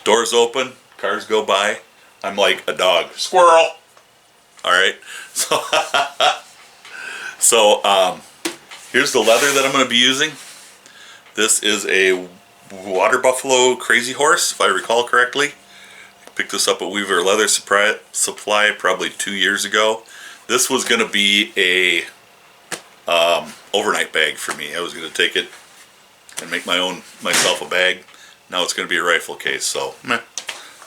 Doors open, cars go by. I'm like a dog. Squirrel! Alright, so here's the leather that I'm going to be using. This is a Water Buffalo Crazy Horse, if I recall correctly. I picked this up at Weaver Leather Supply probably 2 years ago. This was going to be a overnight bag for me. I was going to take it and make myself a bag. Now it's going to be a rifle case, so meh.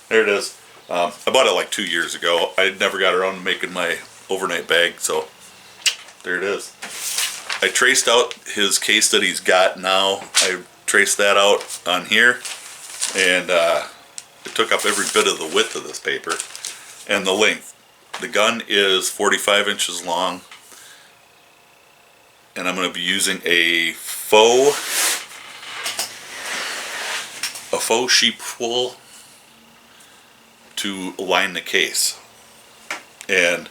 There it is. I bought it like 2 years ago. I never got around to making my overnight bag, so there it is. I traced out his case that he's got now. I traced that out on here, and it took up every bit of the width of this paper and the length. The gun is 45 inches long, and I'm going to be using a faux sheep wool to line the case. And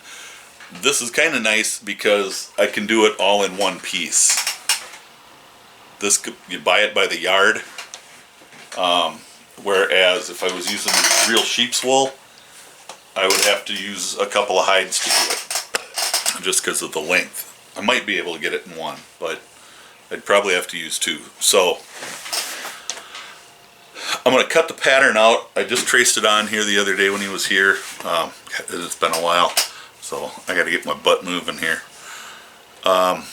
this is kind of nice because I can do it all in one piece. This, you buy it by the yard, whereas if I was using real sheep's wool, I would have to use a couple of hides to do it, just because of the length. I might be able to get it in one, but I'd probably have to use two. So I'm going to cut the pattern out. I just traced it on here the other day when he was here. It's been a while, so I got to get my butt moving here. I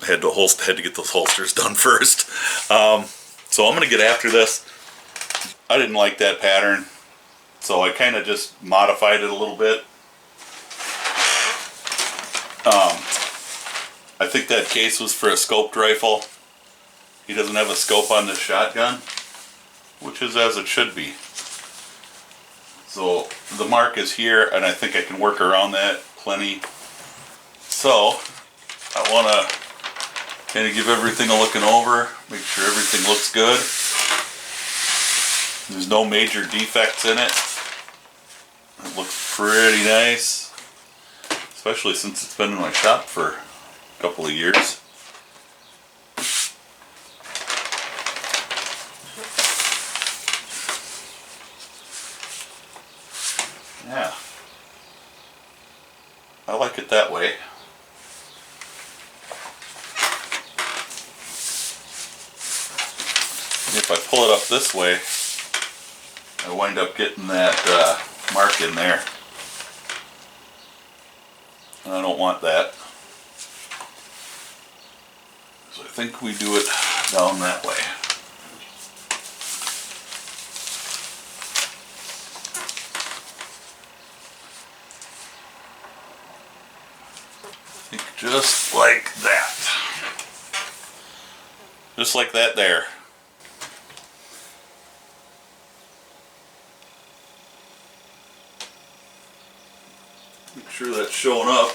had to get those holsters done first. So I'm going to get after this. I didn't like that pattern, so I kind of just modified it a little bit. I think that case was for a scoped rifle. He doesn't have a scope on this shotgun, which is as it should be. So the mark is here, and I think I can work around that plenty. So I want to kind of give everything a looking over, make sure everything looks good. There's no major defects in it. It looks pretty nice, especially since it's been in my shop for a couple of years. Yeah, I like it that way. If I pull it up this way, I wind up getting that mark in there, and I don't want that. So I think we do it down that way. I think just like that. Just like that there. Make sure that's showing up.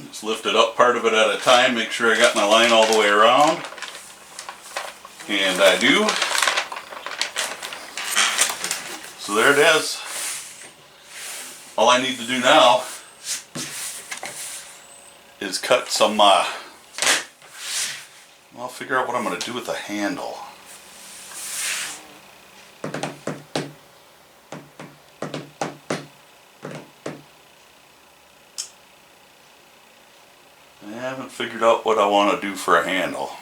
Just lift it up part of it at a time, make sure I got my line all the way around. And I do. So there it is. All I need to do now is cut some, I'll figure out what I'm going to do with the handle. I haven't figured out what I want to do for a handle.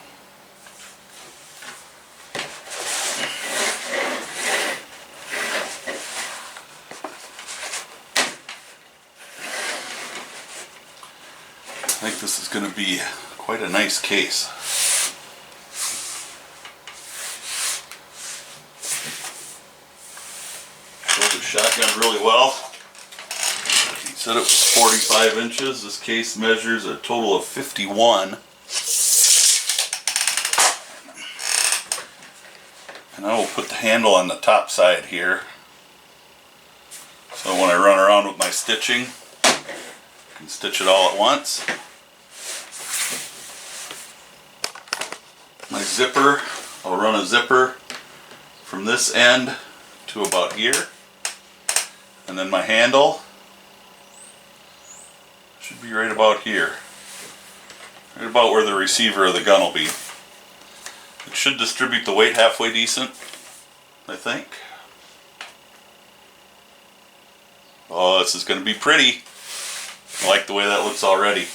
I think this is going to be quite a nice case. Hold the shotgun really well. He said it was 45 inches. This case measures a total of 51. And I will put the handle on the top side here. So when I run around with my stitching, I can stitch it all at once. zipper. I'll run a zipper from this end to about here, and then my handle should be right about here, right about where the receiver of the gun will be. It should distribute the weight halfway decent, I think. Oh, this is going to be pretty. I like the way that looks already.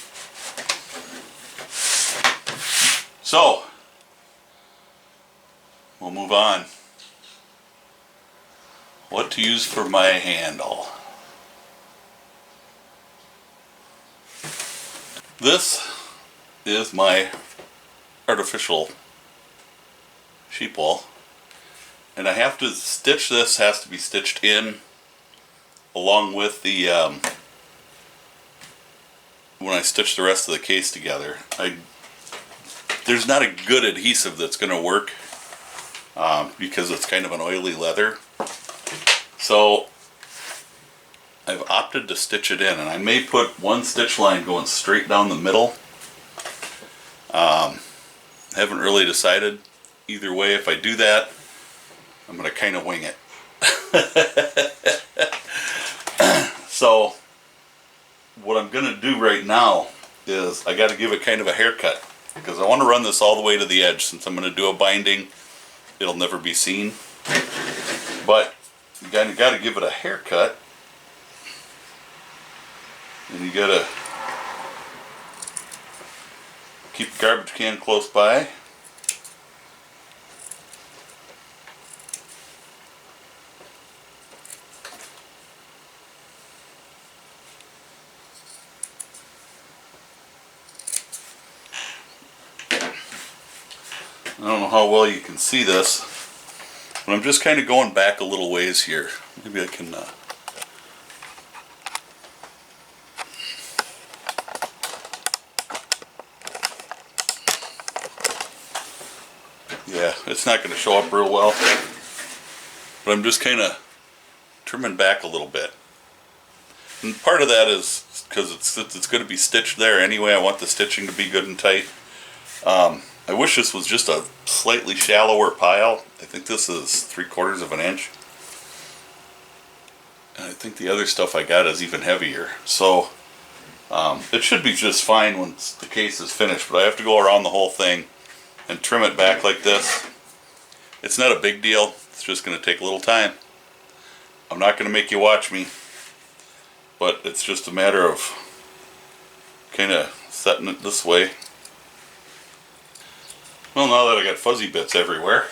So, we'll move on. What to use for my handle. This is my artificial sheep wool, and I have to stitch this, has to be stitched in along with the when I stitch the rest of the case together. There's not a good adhesive that's going to work because it's kind of an oily leather, so I've opted to stitch it in, and I may put one stitch line going straight down the middle. Haven't really decided either way. If I do that, I'm going to kind of wing it. So what I'm going to do right now is I got to give it kind of a haircut, because I want to run this all the way to the edge. Since I'm going to do a binding, it'll never be seen, but you got to give it a haircut, and you got to keep the garbage can close by. I don't know how well you can see this, but I'm just kind of going back a little ways here. Maybe I can yeah, it's not going to show up real well, but I'm just kind of trimming back a little bit. And part of that is because it's going to be stitched there anyway. I want the stitching to be good and tight. I wish this was just a slightly shallower pile. I think this is 3/4 of an inch. And I think the other stuff I got is even heavier. So it should be just fine once the case is finished, but I have to go around the whole thing and trim it back like this. It's not a big deal. It's just going to take a little time. I'm not going to make you watch me, but it's just a matter of kind of setting it this way. Well, now that I got fuzzy bits everywhere,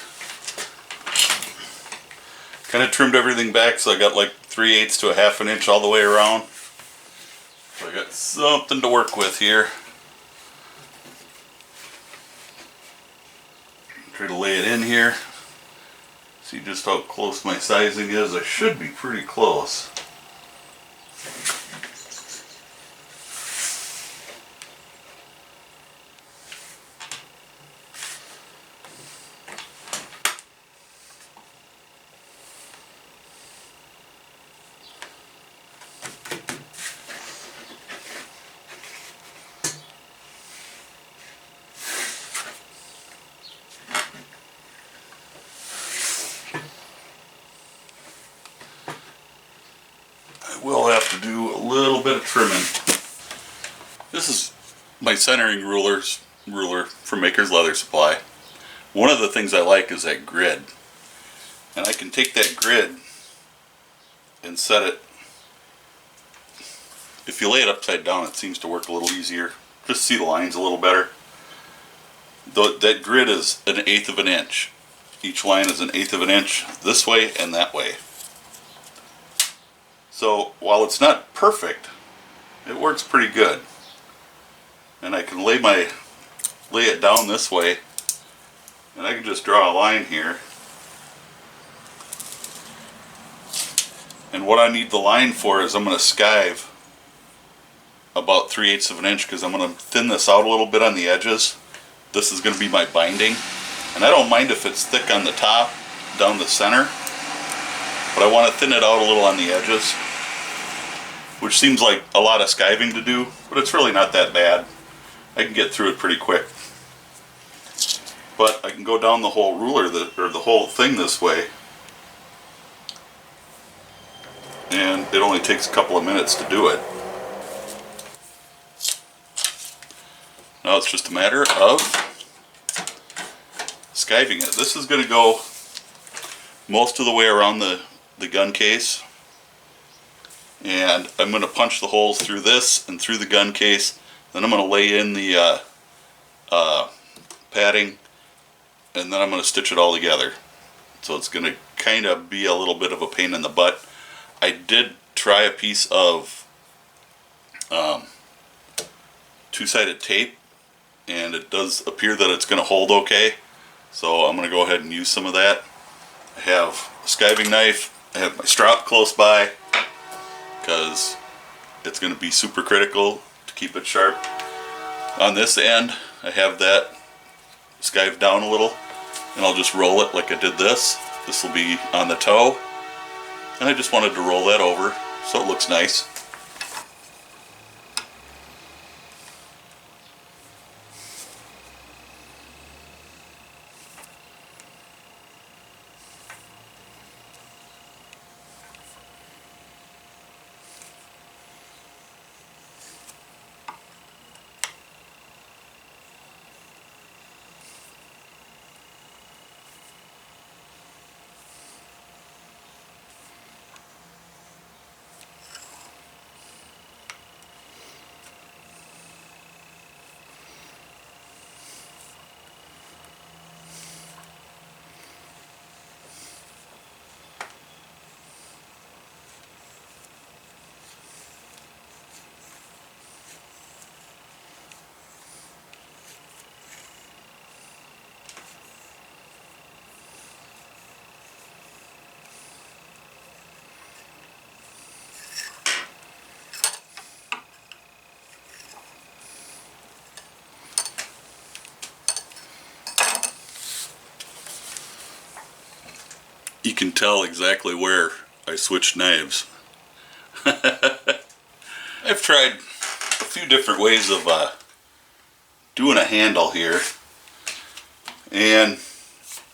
kind of trimmed everything back, so I got like 3/8 to a 1/2 an inch all the way around. So I got something to work with here. Try to lay it in here. See just how close my sizing is. I should be pretty close. Will have to do a little bit of trimming. This is my centering ruler from Maker's Leather Supply. One of the things I like is that grid, and I can take that grid and set it. If you lay it upside down, it seems to work a little easier. Just see the lines a little better. That grid is 1/8 of an inch. Each line is 1/8 of an inch this way and that way. So while it's not perfect, it works pretty good. And I can lay it down this way, and I can just draw a line here. And what I need the line for is I'm going to skive about 3/8 of an inch, because I'm going to thin this out a little bit on the edges. This is going to be my binding, and I don't mind if it's thick on the top, down the center, but I want to thin it out a little on the edges, which seems like a lot of skiving to do, but it's really not that bad. I can get through it pretty quick. but I can go down the whole ruler or the whole thing this way, and it only takes a couple of minutes to do it. Now it's just a matter of skiving it. This is going to go most of the way around the gun case, and I'm going to punch the holes through this and through the gun case. Then I'm going to lay in the padding, and then I'm going to stitch it all together. So it's going to kind of be a little bit of a pain in the butt. I did try a piece of two-sided tape, and it does appear that it's going to hold okay. So I'm going to go ahead and use some of that. I have a skiving knife. I have my strap close by because it's going to be super critical to keep it sharp. On this end, I have that skived down a little, and I'll just roll it like I did this. This will be on the toe, and I just wanted to roll that over so it looks nice. You can tell exactly where I switched knives. I've tried a few different ways of doing a handle here, and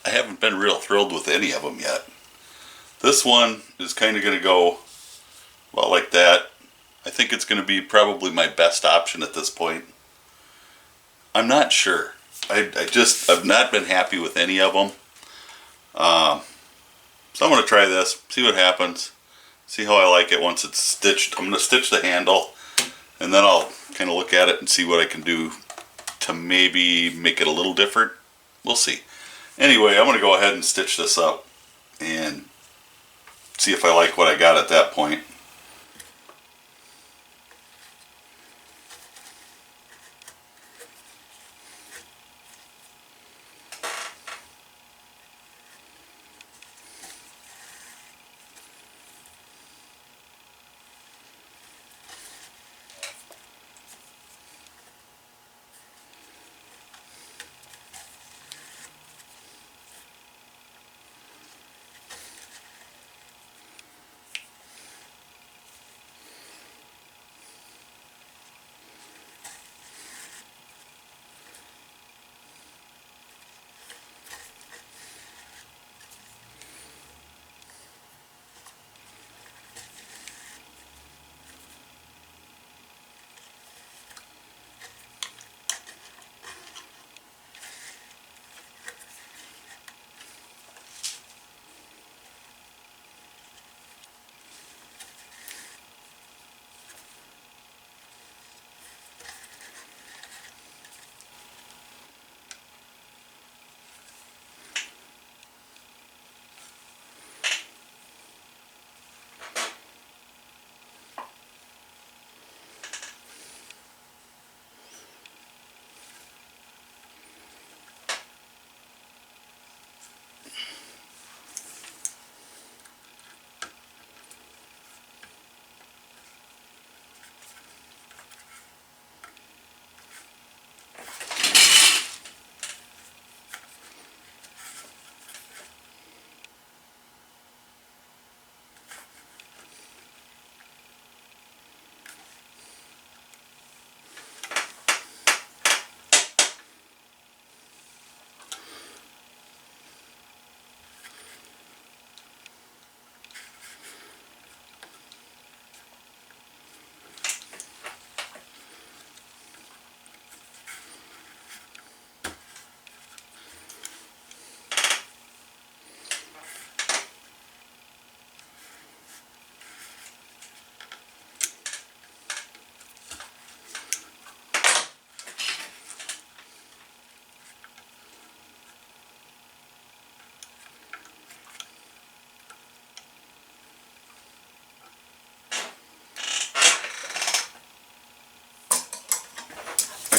I haven't been real thrilled with any of them yet. This one is kind of going to go well like that. I think it's going to be probably my best option at this point. I'm not sure. I've not been happy with any of them. So I'm going to try this, see what happens, see how I like it once it's stitched. I'm going to stitch the handle, and then I'll kind of look at it and see what I can do to maybe make it a little different. We'll see. Anyway, I'm going to go ahead and stitch this up and see if I like what I got at that point.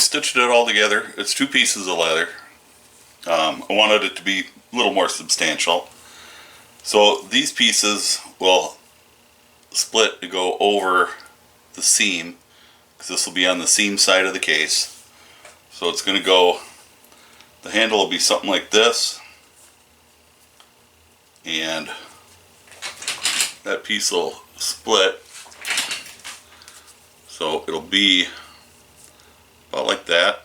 stitched it all together. It's 2 pieces of leather. I wanted it to be a little more substantial. So these pieces will split to go over the seam, because this will be on the seam side of the case. So it's going to go, the handle will be something like this, and that piece will split, so it'll be about like that.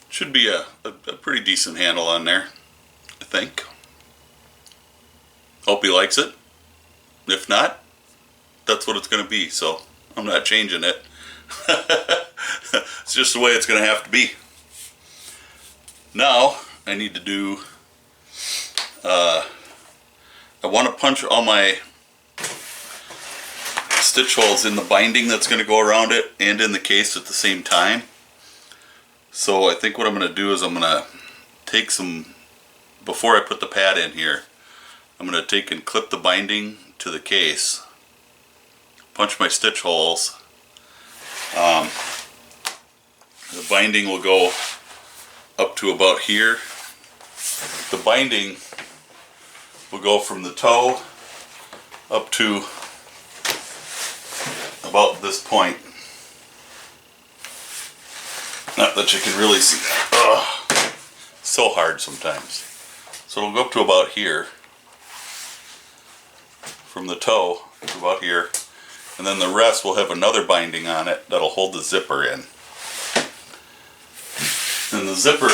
Should be a pretty decent handle on there, I think. Hope he likes it. If not, that's what it's going to be, so I'm not changing it. It's just the way it's going to have to be. Now I need to do, I want to punch all my stitch holes in the binding that's going to go around it and in the case at the same time. So I think what I'm going to do is I'm going to take some, before I put the pad in here, I'm going to take and clip the binding to the case, punch my stitch holes. The binding will go up to about here. The binding will go from the toe up to about this point. Not that you can really see that. Ugh. So hard sometimes. So it'll go up to about here. From the toe to about here. And then the rest will have another binding on it that'll hold the zipper in. And the zipper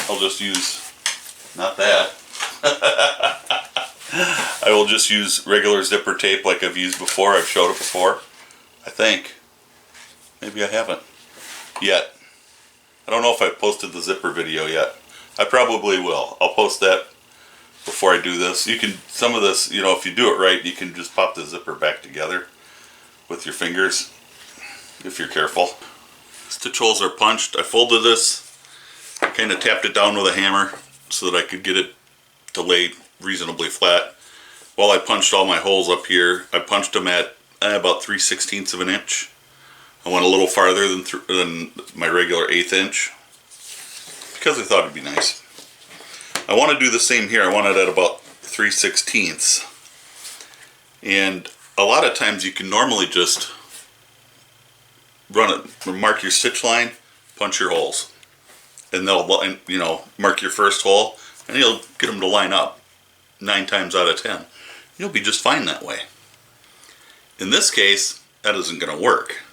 I'll just use, not that. I will just use regular zipper tape like I've used before. I've showed it before, I think. Maybe I haven't yet. I don't know if I've posted the zipper video yet. I probably will. I'll post that before I do this. You can, some of this, you know, if you do it right, you can just pop the zipper back together with your fingers, if you're careful. Stitch holes are punched. I folded this, kind of tapped it down with a hammer so that I could get it to lay reasonably flat. While I punched all my holes up here, I punched them at about 3/16 of an inch. I went a little farther than my regular 1/8 inch because I thought it'd be nice. I want to do the same here. I want it at about 3/16. And a lot of times you can normally just run it, mark your stitch line, punch your holes, and they'll, you know, mark your first hole, and you'll get them to line up 9 times out of 10. You'll be just fine that way. In this case, that isn't going to work.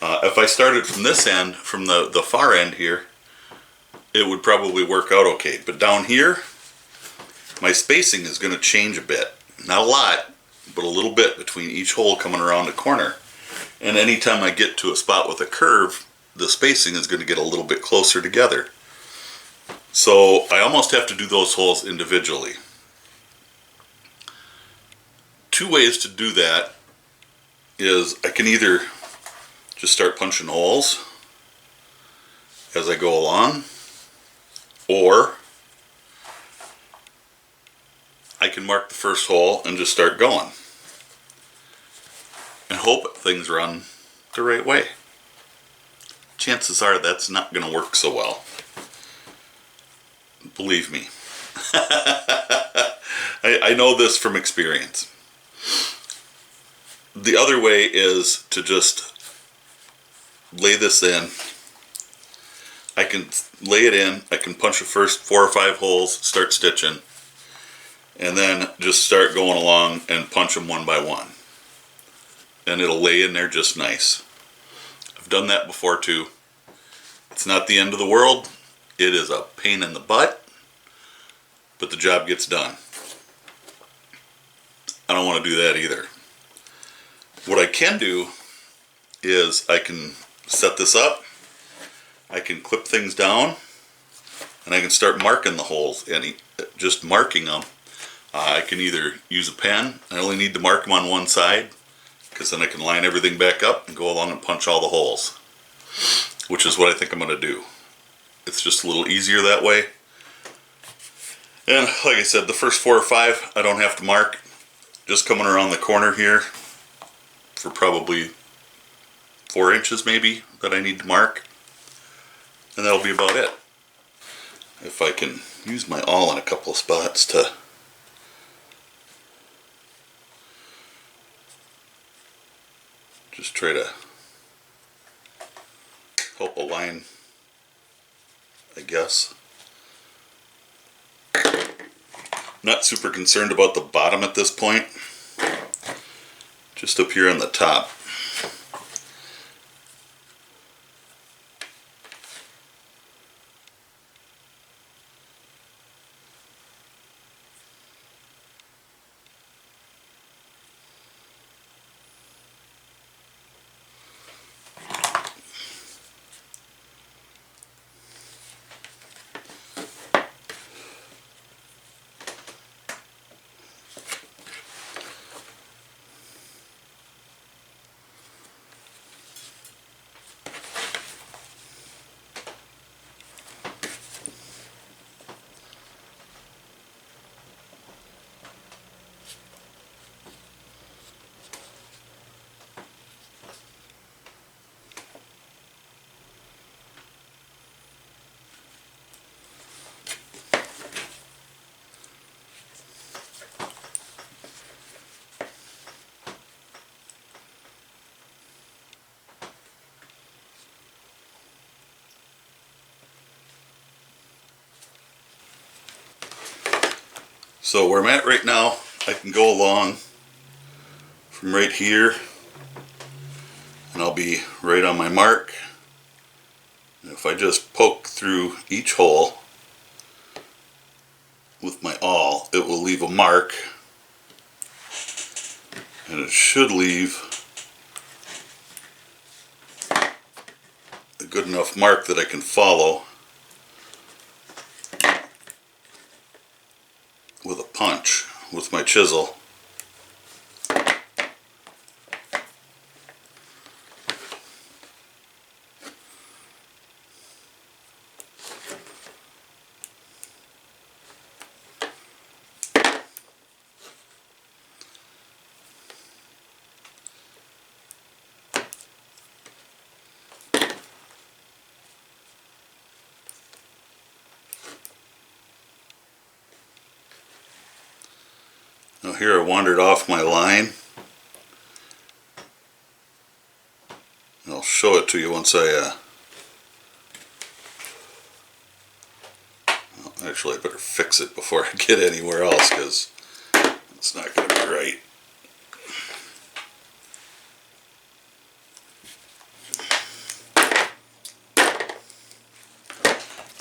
If I started from this end, from the far end here, it would probably work out okay. But down here, my spacing is going to change a bit. Not a lot, but a little bit between each hole coming around the corner. And anytime I get to a spot with a curve, the spacing is going to get a little bit closer together. So I almost have to do those holes individually. 2 ways to do that is I can either just start punching holes as I go along, or I can mark the first hole and just start going and hope things run the right way. Chances are that's not going to work so well. Believe me. I know this from experience. The other way is to just lay this in. I can lay it in, I can punch the first 4 or 5 holes, start stitching, and then just start going along and punch them one by one. And it'll lay in there just nice. I've done that before too. It's not the end of the world. It is a pain in the butt, but the job gets done. I don't want to do that either. What I can do is I can set this up, I can clip things down, and I can start marking the holes, and just marking them. I can either use a pen. I only need to mark them on one side, because then I can line everything back up and go along and punch all the holes, which is what I think I'm going to do. It's just a little easier that way. And like I said, the first 4 or 5 I don't have to mark. just coming around the corner here for probably 4 inches maybe that I need to mark, and that'll be about it. If I can use my awl in a couple of spots to just try to help align, I guess. Not super concerned about the bottom at this point, just up here on the top. So where I'm at right now, I can go along from right here, and I'll be right on my mark. And if I just poke through each hole with my awl, it will leave a mark, and it should leave a good enough mark that I can follow with a punch with my chisel. Now here I wandered off my line. I'll show it to you once I well, actually I better fix it before I get anywhere else, because it's not going to be right.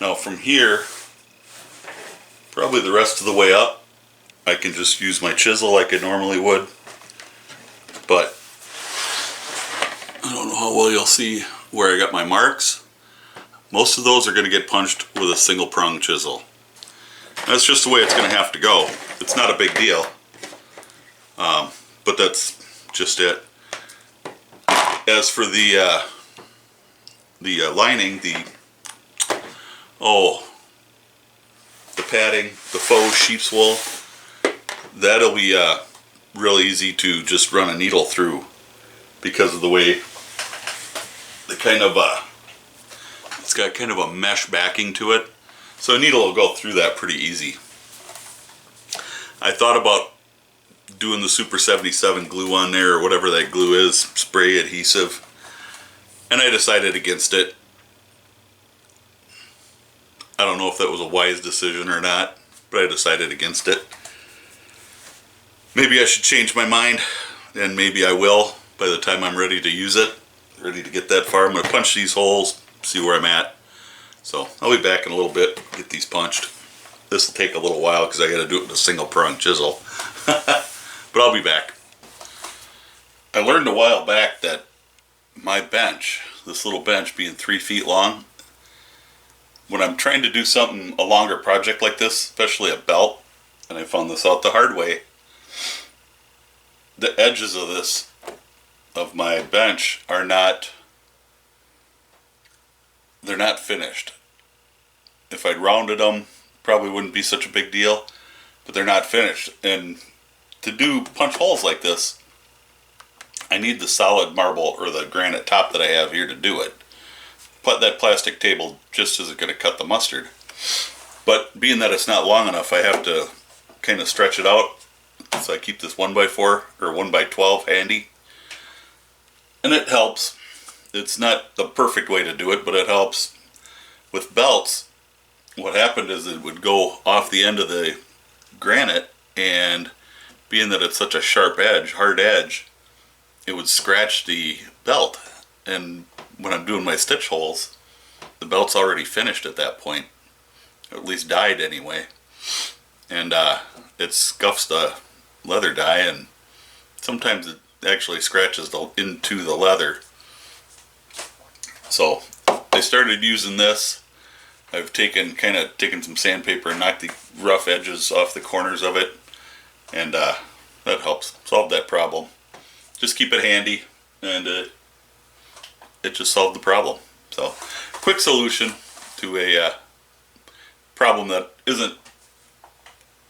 Now from here, probably the rest of the way up, I can just use my chisel like I normally would, but I don't know how well you'll see where I got my marks. Most of those are going to get punched with a single prong chisel. That's just the way it's going to have to go. It's not a big deal, but that's just it. As for the lining, the padding, the faux sheep's wool, that'll be real easy to just run a needle through, because of the way the kind of it's got kind of a mesh backing to it, so a needle will go through that pretty easy. I thought about doing the Super 77 glue on there, or whatever that glue is, spray adhesive, and I decided against it. I don't know if that was a wise decision or not, but I decided against it. Maybe I should change my mind, and maybe I will by the time I'm ready to use it, ready to get that far. I'm going to punch these holes, see where I'm at. So I'll be back in a little bit, get these punched. This will take a little while because I got to do it with a single prong chisel. But I'll be back. I learned a while back that my bench, this little bench being 3 feet long, when I'm trying to do something, a longer project like this, especially a belt, and I found this out the hard way, the edges of my bench are not, they're not finished. If I'd rounded them, probably wouldn't be such a big deal, but they're not finished. And to do punch holes like this, I need the solid marble or the granite top that I have here to do it. But that plastic table just isn't going to cut the mustard. But being that it's not long enough, I have to kind of stretch it out. So I keep this 1x4 or 1x12 handy. And it helps. It's not the perfect way to do it, but it helps. With belts, what happened is it would go off the end of the granite, and being that it's such a sharp edge, hard edge, it would scratch the belt. And when I'm doing my stitch holes, the belt's already finished at that point, or at least dyed anyway, and it scuffs the leather dye, and sometimes it actually scratches into the leather. So I started using this. I've taken some sandpaper and knocked the rough edges off the corners of it, and that helps solve that problem. Just keep it handy, and it just solved the problem. So, quick solution to a problem that isn't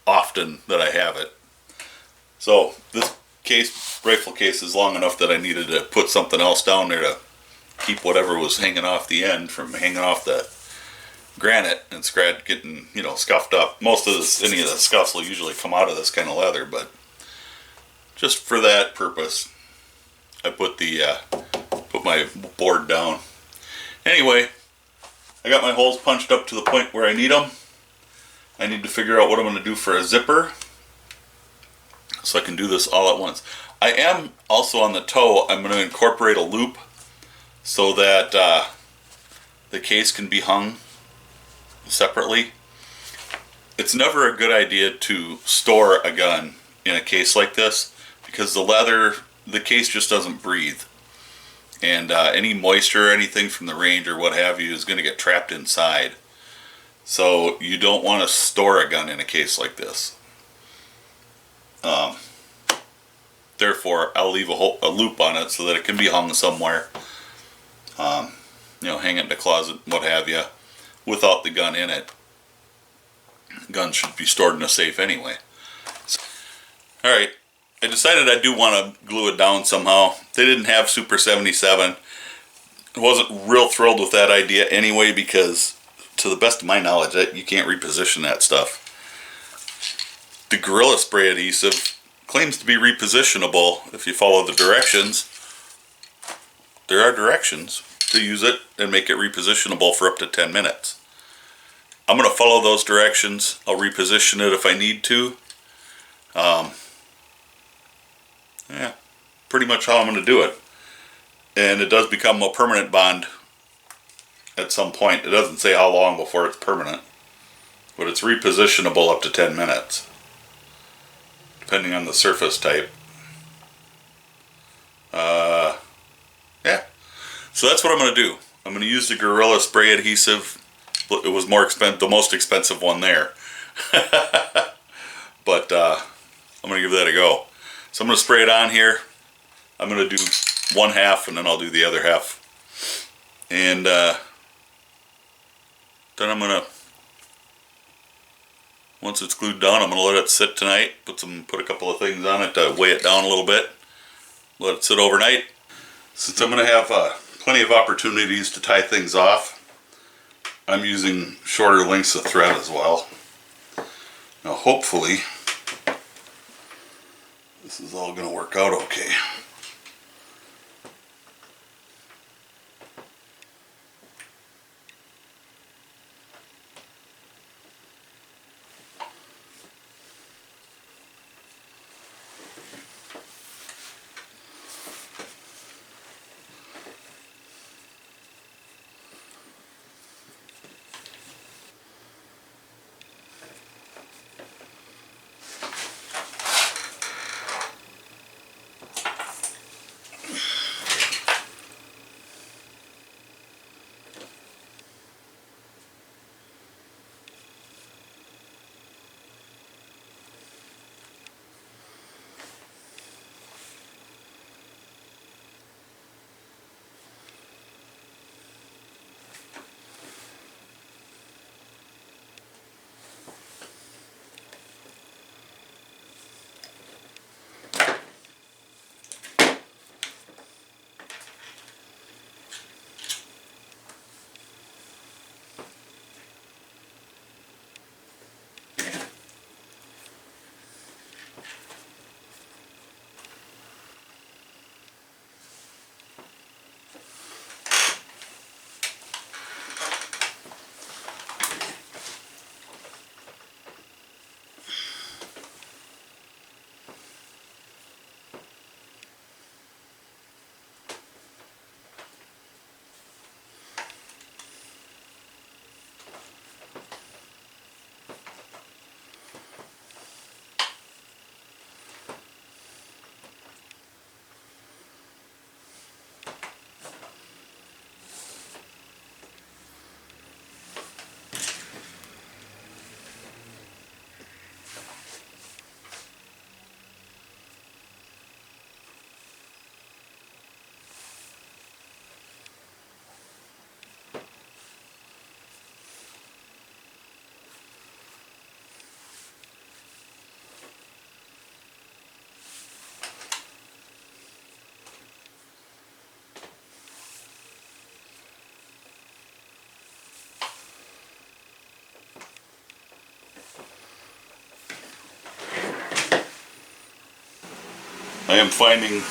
often that I have it. So this rifle case is long enough that I needed to put something else down there to keep whatever was hanging off the end from hanging off the granite and getting, scuffed up. Most of any of the scuffs will usually come out of this kind of leather, but just for that purpose, I put my board down. Anyway, I got my holes punched up to the point where I need them. I need to figure out what I'm going to do for a zipper, so I can do this all at once. I am also on the toe, I'm going to incorporate a loop so that the case can be hung separately. It's never a good idea to store a gun in a case like this, because the case just doesn't breathe, and any moisture or anything from the range or what have you is going to get trapped inside. So you don't want to store a gun in a case like this. Therefore, I'll leave a loop on it so that it can be hung somewhere. Hang it in the closet, what have you, without the gun in it. The gun should be stored in a safe anyway. Alright, I decided I do want to glue it down somehow. They didn't have Super 77. I wasn't real thrilled with that idea anyway, because to the best of my knowledge, you can't reposition that stuff. The Gorilla Spray adhesive claims to be repositionable if you follow the directions. There are directions to use it and make it repositionable for up to 10 minutes. I'm going to follow those directions. I'll reposition it if I need to. Yeah, pretty much how I'm going to do it. And it does become a permanent bond at some point. It doesn't say how long before it's permanent, but it's repositionable up to 10 minutes, depending on the surface type. Yeah, so that's what I'm going to do. I'm going to use the Gorilla Spray adhesive. It was the most expensive one there. But I'm going to give that a go. So I'm going to spray it on here. I'm going to do one half, and then I'll do the other half. And then I'm going to, once it's glued down, I'm going to let it sit tonight. Put a couple of things on it to weigh it down a little bit. Let it sit overnight. Since I'm going to have plenty of opportunities to tie things off, I'm using shorter lengths of thread as well. Now hopefully this is all going to work out okay. I am finding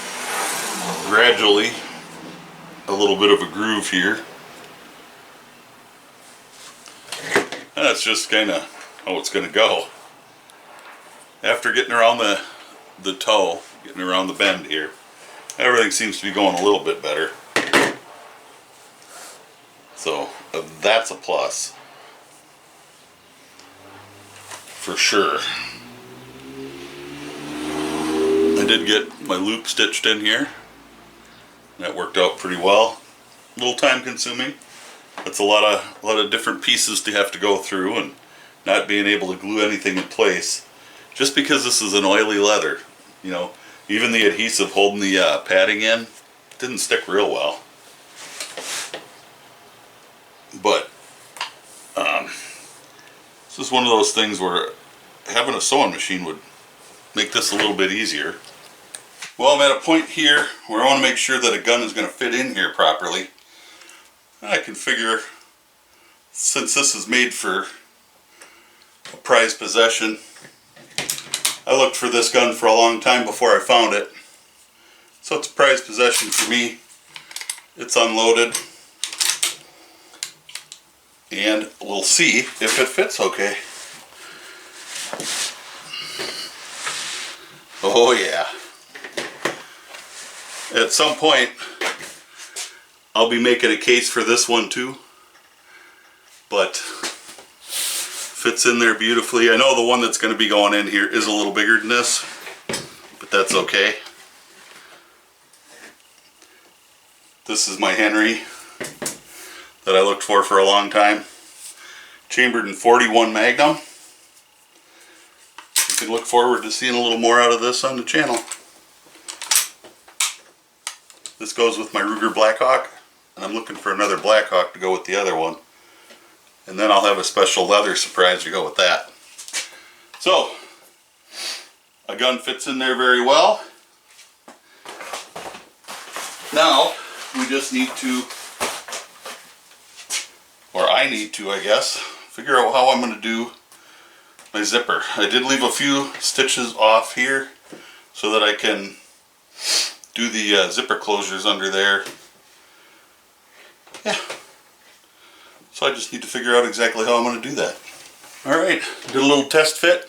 gradually a little bit of a groove here. And that's just kind of how it's going to go. After getting around the toe, getting around the bend here, everything seems to be going a little bit better. So that's a plus. For sure. I did get my loop stitched in here. That worked out pretty well. A little time consuming. That's a lot of different pieces to have to go through, and not being able to glue anything in place. Just because this is an oily leather, you know, even the adhesive holding the padding in didn't stick real well. But this is one of those things where having a sewing machine would make this a little bit easier. Well, I'm at a point here where I want to make sure that a gun is going to fit in here properly. I can figure, since this is made for a prized possession, I looked for this gun for a long time before I found it. So it's a prized possession for me. It's unloaded. And we'll see if it fits okay. Oh yeah. At some point, I'll be making a case for this one too. But fits in there beautifully. I know the one that's going to be going in here is a little bigger than this, but that's okay. This is my Henry that I looked for a long time. Chambered in 41 Magnum. You can look forward to seeing a little more out of this on the channel. This goes with my Ruger Blackhawk, and I'm looking for another Blackhawk to go with the other one. And then I'll have a special leather surprise to go with that. So, a gun fits in there very well. Now, we just need to, or I need to, I guess, figure out how I'm going to do my zipper. I did leave a few stitches off here so that I can do the zipper closures under there. Yeah. So I just need to figure out exactly how I'm going to do that. Alright, did a little test fit.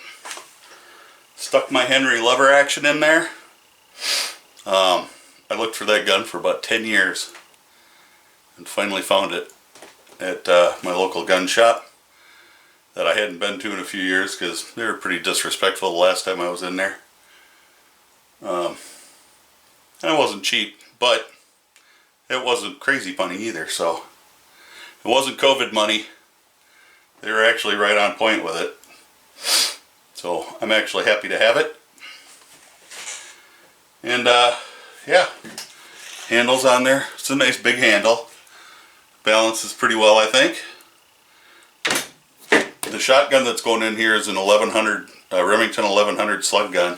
Stuck my Henry lever action in there. I looked for that gun for about 10 years and finally found it at my local gun shop that I hadn't been to in a few years because they were pretty disrespectful the last time I was in there. And it wasn't cheap, but it wasn't crazy money either, so it wasn't COVID money. They were actually right on point with it. So I'm actually happy to have it. And yeah, handle's on there. It's a nice big handle. Balances pretty well, I think. The shotgun that's going in here is an 1100 Remington 1100 slug gun.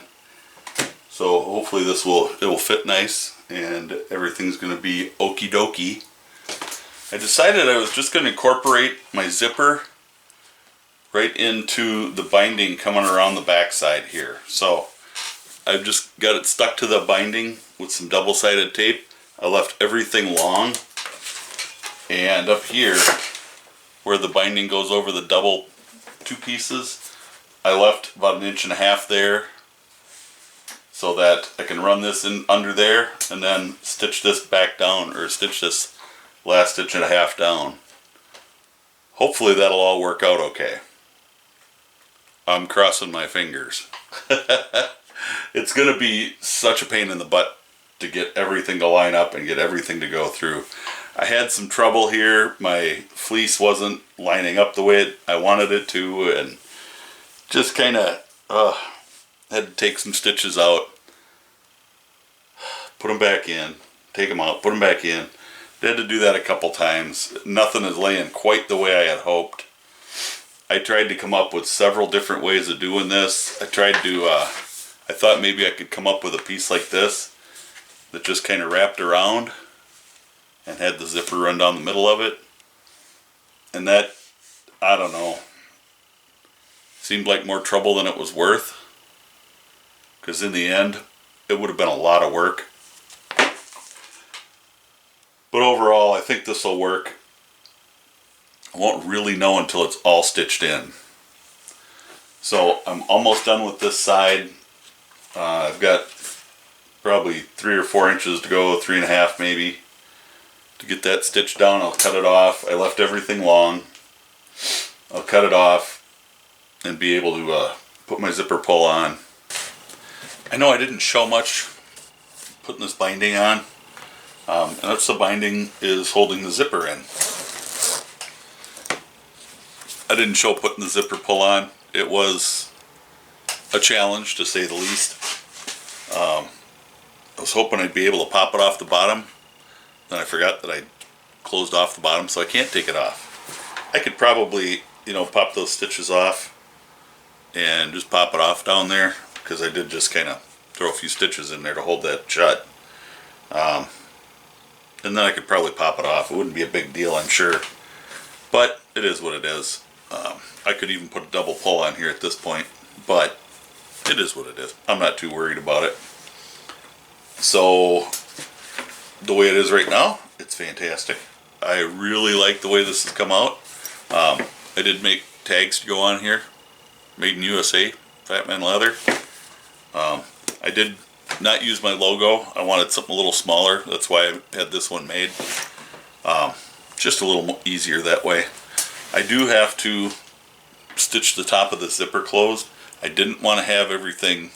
So hopefully it will fit nice and everything's going to be okie dokie. I decided I was just going to incorporate my zipper right into the binding coming around the back side here. So I've just got it stuck to the binding with some double-sided tape. I left everything long, and up here where the binding goes over the double two pieces, I left about 1.5 inches there so that I can run this in under there and then stitch this back down, or stitch this last 1.5 inches down. Hopefully that'll all work out okay. I'm crossing my fingers. It's going to be such a pain in the butt to get everything to line up and get everything to go through. I had some trouble here. My fleece wasn't lining up the way I wanted it to, and just kind of had to take some stitches out, put them back in, take them out, put them back in. I had to do that a couple times. Nothing is laying quite the way I had hoped. I tried to come up with several different ways of doing this. I tried to, I thought maybe I could come up with a piece like this that just kind of wrapped around and had the zipper run down the middle of it. And that, I don't know, seemed like more trouble than it was worth. Because in the end, it would have been a lot of work. But overall, I think this will work. I won't really know until it's all stitched in. So I'm almost done with this side. I've got probably 3 or 4 inches to go, 3.5 maybe, to get that stitched down. I'll cut it off. I left everything long. I'll cut it off and be able to put my zipper pull on. I know I didn't show much putting this binding on, and that's the binding is holding the zipper in. I didn't show putting the zipper pull on. It was a challenge, to say the least. I was hoping I'd be able to pop it off the bottom. Then I forgot that I closed off the bottom, so I can't take it off. I could probably, pop those stitches off and just pop it off down there, because I did just kind of throw a few stitches in there to hold that shut. And then I could probably pop it off. It wouldn't be a big deal, I'm sure. But it is what it is. I could even put a double pull on here at this point, but it is what it is. I'm not too worried about it. So the way it is right now, it's fantastic. I really like the way this has come out. I did make tags to go on here. Made in USA, FatMan leather. I did not use my logo. I wanted something a little smaller. That's why I had this one made. Just a little easier that way. I do have to stitch the top of the zipper closed. I didn't want to have everything.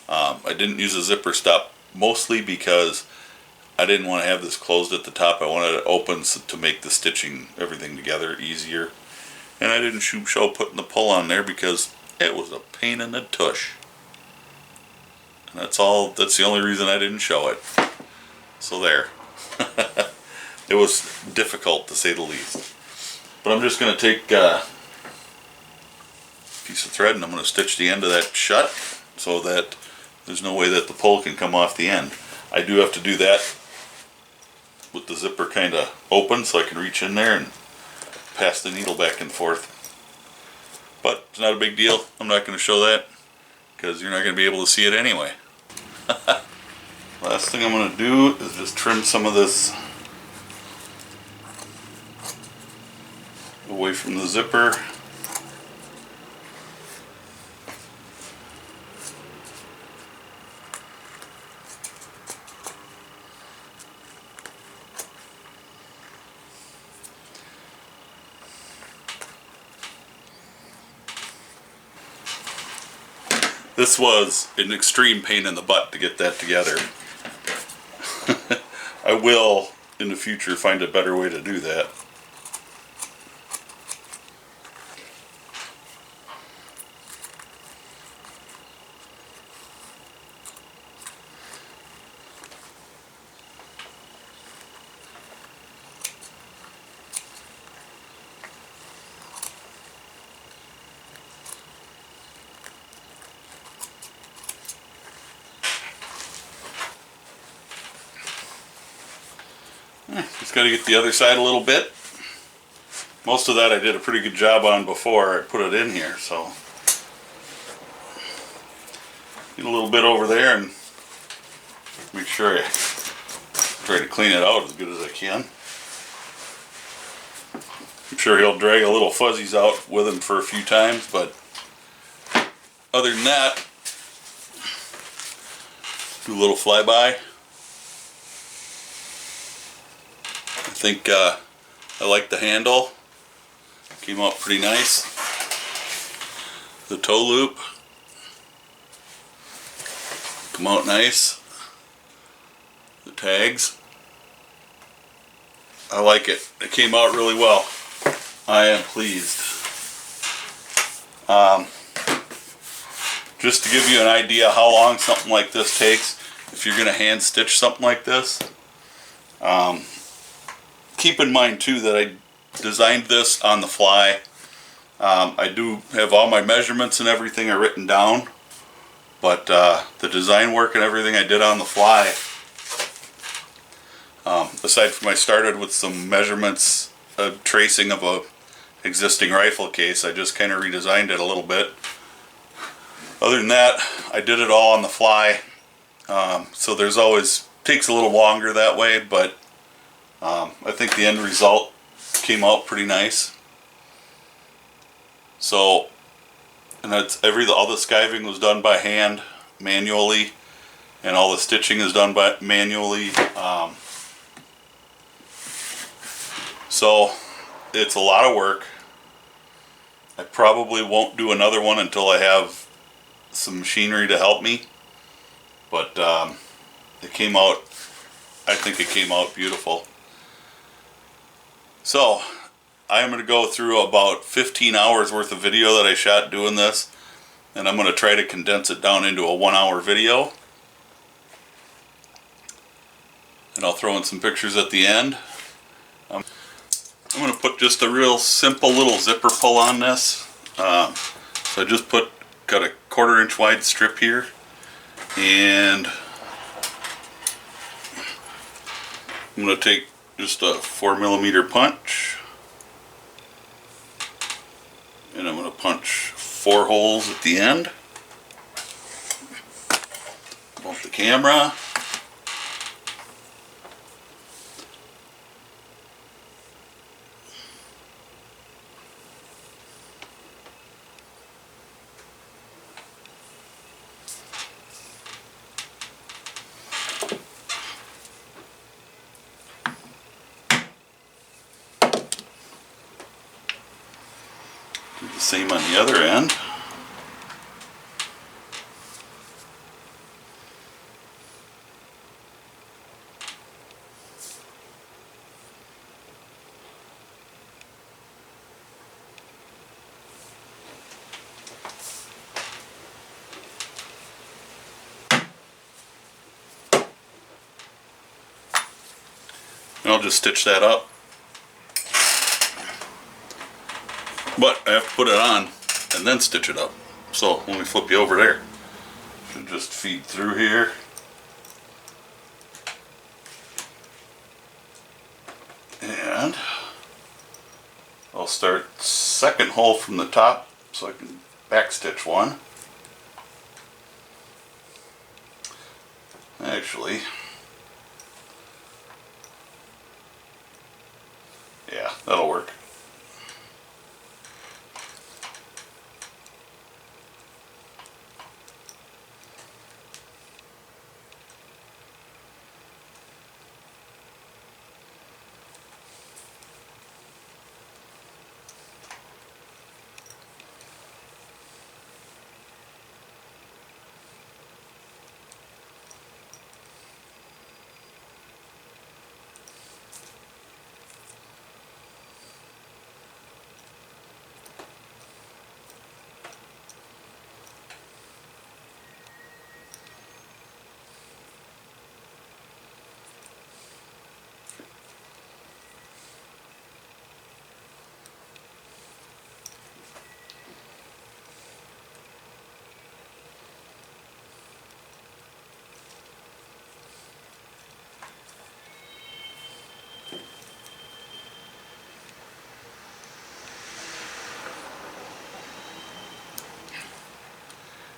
I didn't use a zipper stop, mostly because I didn't want to have this closed at the top. I wanted it open to make the stitching, everything together, easier. And I didn't show putting the pull on there because it was a pain in the tush. And that's the only reason I didn't show it. So there. It was difficult, to say the least. But I'm just going to take a piece of thread and I'm going to stitch the end of that shut so that there's no way that the pull can come off the end. I do have to do that with the zipper kind of open so I can reach in there and pass the needle back and forth. But it's not a big deal. I'm not going to show that because you're not going to be able to see it anyway. Last thing I'm going to do is just trim some of this away from the zipper. This was an extreme pain in the butt to get that together. I will, in the future, find a better way to do that. Just got to get the other side a little bit. Most of that I did a pretty good job on before I put it in here, so get a little bit over there and make sure I try to clean it out as good as I can. I'm sure he'll drag a little fuzzies out with him for a few times, but other than that, do a little flyby. I think I like the handle. Came out pretty nice. The toe loop come out nice. The tags, I like it. It came out really well. I am pleased. Just to give you an idea how long something like this takes, if you're going to hand stitch something like this, keep in mind too that I designed this on the fly. I do have all my measurements and everything are written down, but the design work and everything I did on the fly. Aside from I started with some measurements, tracing of a existing rifle case, I just kind of redesigned it a little bit. Other than that, I did it all on the fly. So there's always, takes a little longer that way, but I think the end result came out pretty nice. So, and that's all the skiving was done by hand, manually, and all the stitching is done by manually. So it's a lot of work. I probably won't do another one until I have some machinery to help me. But it came out, I think it came out beautiful. So I'm going to go through about 15 hours worth of video that I shot doing this, and I'm going to try to condense it down into a 1-hour video. And I'll throw in some pictures at the end. I'm going to put just a real simple little zipper pull on this. So I just got a 1/4 inch wide strip here, and I'm going to take just a 4mm punch, and I'm going to punch 4 holes at the end. Bump the camera. Do the same on the other end. And I'll just stitch that up. But I have to put it on and then stitch it up. So let me flip you over there. Should just feed through here. And I'll start second hole from the top so I can back stitch one. Actually, yeah, that'll work.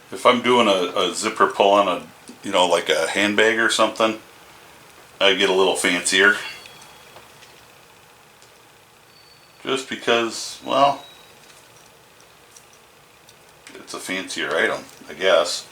If I'm doing a zipper pull on a, like a handbag or something, I get a little fancier. Just because, well, it's a fancier item, I guess.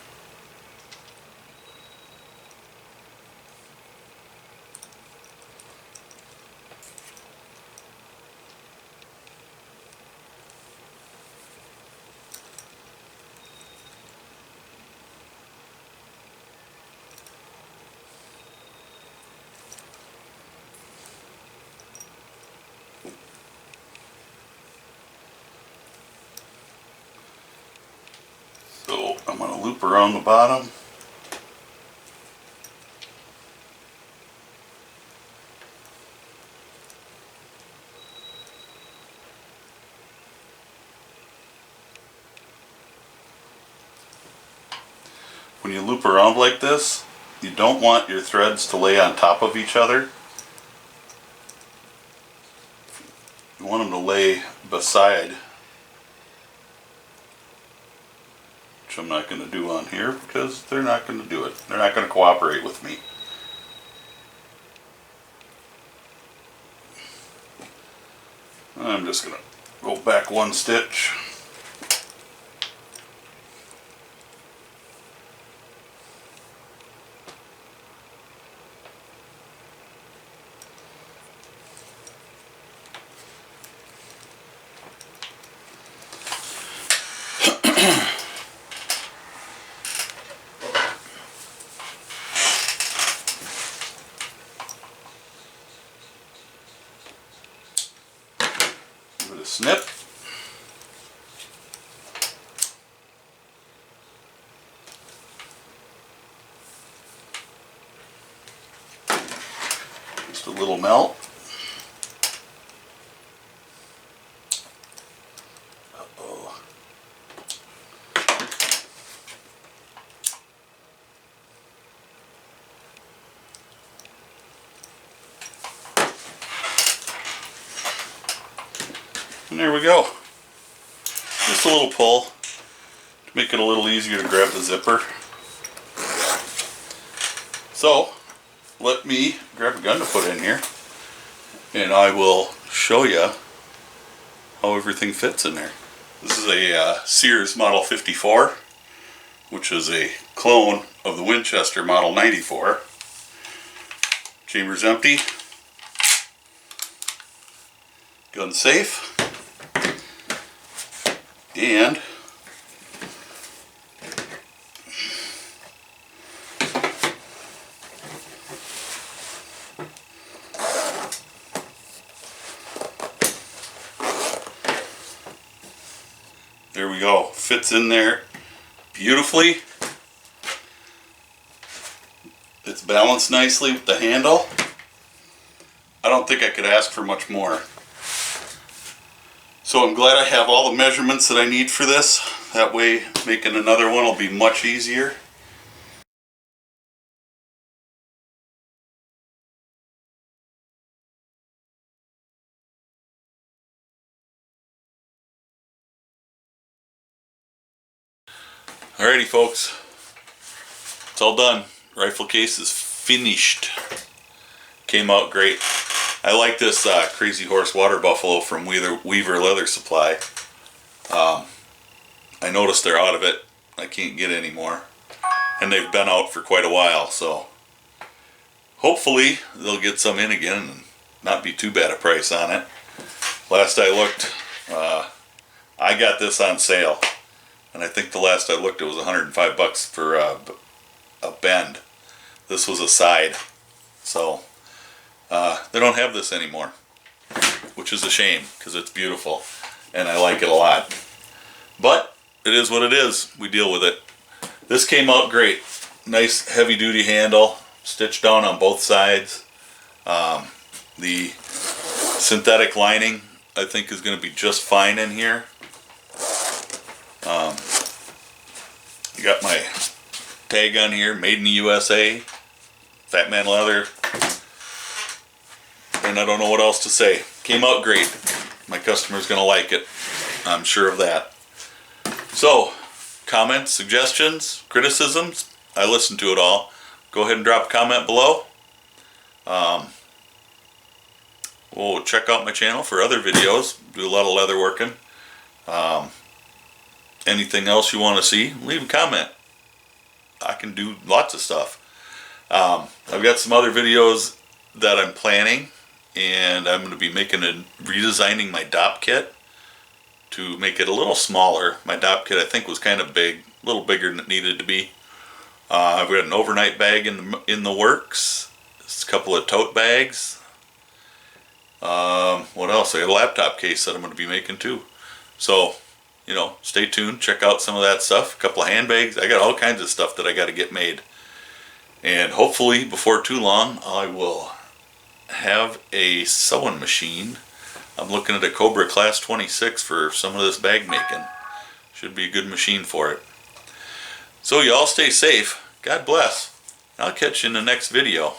So I'm going to loop around the bottom. When you loop around like this, you don't want your threads to lay on top of each other. You want them to lay beside which I'm not going to do on here because they're not going to do it. They're not going to cooperate with me. I'm just going to go back one stitch. Give it a snip. Just a little melt. Uh-oh. And there we go. Just a little pull to make it a little easier to grab the zipper. So, let me grab a gun to put in here and I will show you how everything fits in there. This is a Sears Model 54, which is a clone of the Winchester Model 94. Chamber's empty. Gun safe. And there we go. Fits in there beautifully. It's balanced nicely with the handle. I don't think I could ask for much more. So I'm glad I have all the measurements that I need for this. That way making another one will be much easier. Alrighty folks, it's all done. Rifle case is finished. Came out great. I like this Crazy Horse Water Buffalo from Weaver Leather Supply. I noticed they're out of it. I can't get any more. And they've been out for quite a while, so hopefully they'll get some in again and not be too bad a price on it. Last I looked, I got this on sale. And I think the last I looked it was 105 bucks for a bend. This was a side. So they don't have this anymore, which is a shame because it's beautiful and I like it a lot. But it is what it is. We deal with it. This came out great. Nice heavy duty handle, stitched down on both sides. The synthetic lining I think is going to be just fine in here. You got my tag on here, made in the USA, FatMan leather, and I don't know what else to say. Came out great. My customer's gonna like it. I'm sure of that. So, comments, suggestions, criticisms, I listen to it all. Go ahead and drop a comment below. We'll check out my channel for other videos. Do a lot of leather working. Anything else you want to see, leave a comment. I can do lots of stuff. I've got some other videos that I'm planning, and I'm going to be redesigning my DOP kit to make it a little smaller. My DOP kit I think was kind of big, a little bigger than it needed to be. I've got an overnight bag in the works. Just a couple of tote bags. What else? I got a laptop case that I'm going to be making too. So, you know, stay tuned, check out some of that stuff. A couple of handbags. I got all kinds of stuff that I got to get made. And hopefully before too long I will have a sewing machine. I'm looking at a Cobra Class 26 for some of this bag making. Should be a good machine for it. So y'all stay safe. God bless. I'll catch you in the next video.